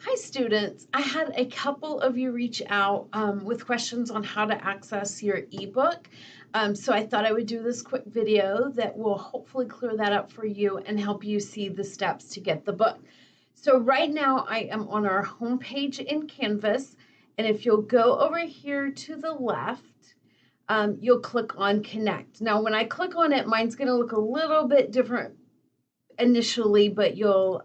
Hi, students. I had a couple of you reach out with questions on how to access your ebook. So I thought I would do this quick video that will hopefully clear that up for you and help you see the steps to get the book. So right now I am on our homepage in Canvas, and if you'll go over here to the left, you'll click on Connect. Now, when I click on it, mine's going to look a little bit different initially, but you'll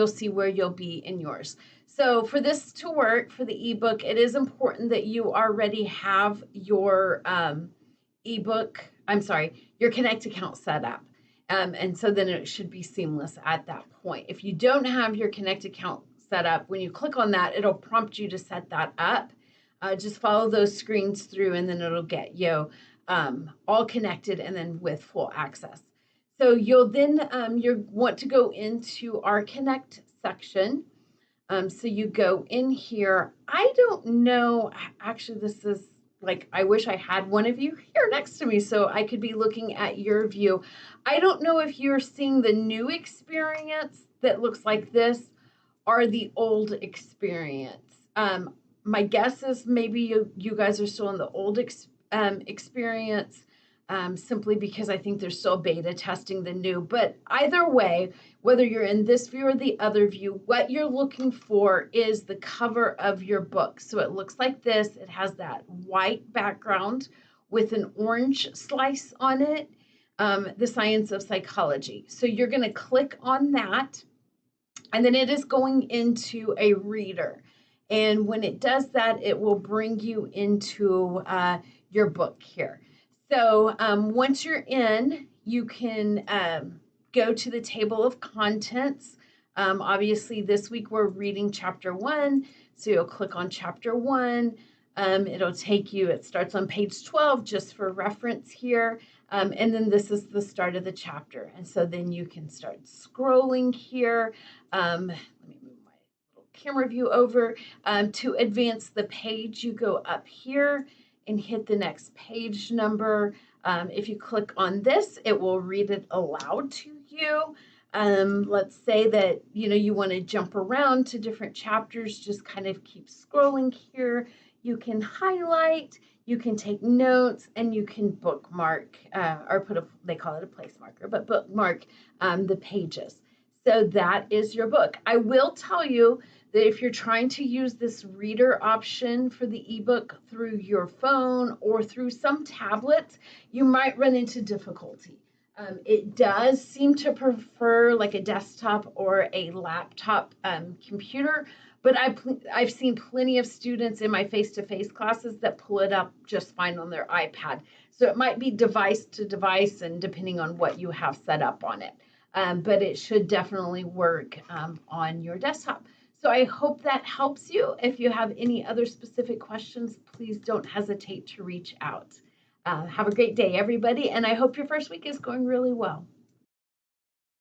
see where you'll be in yours. So for this to work for the ebook, it is important that you already have your your Connect account set up. And so then it should be seamless at that point. If you don't have your Connect account set up, when you click on that, it'll prompt you to set that up. Just follow those screens through, and then it'll get you all connected and then with full access. So you'll then you want to go into our Connect section. So you go in here. I don't know, actually, this is like, I wish I had one of you here next to me so I could be looking at your view. I don't know if you're seeing the new experience that looks like this or the old experience. My guess is maybe you guys are still in the old experience. Simply because I think they're still beta testing the new. But either way, whether you're in this view or the other view, what you're looking for is the cover of your book. So it looks like this. It has that white background with an orange slice on it, The Science of Psychology. So you're going to click on that, and then it is going into a reader. And when it does that, it will bring you into your book here. So once you're in, you can go to the table of contents. Obviously, this week we're reading chapter 1. So you'll click on chapter 1. It'll take you, it starts on page 12 just for reference here. And then this is the start of the chapter. And so then you can start scrolling here. Let me move my little camera view over. To advance the page, you go up here and hit the next page number. If you click on this, it will read it aloud to you. Let's say that you want to jump around to different chapters, just kind of keep scrolling here. You can highlight, you can take notes, and you can bookmark or they call it a place marker, but bookmark the pages. So that is your book. I will tell you that if you're trying to use this reader option for the ebook through your phone or through some tablets, you might run into difficulty. It does seem to prefer like a desktop or a laptop computer, but I've seen plenty of students in my face-to-face classes that pull it up just fine on their iPad. So it might be device to device and depending on what you have set up on it. But it should definitely work on your desktop. So I hope that helps you. If you have any other specific questions, please don't hesitate to reach out. Have a great day, everybody, and I hope your first week is going really well.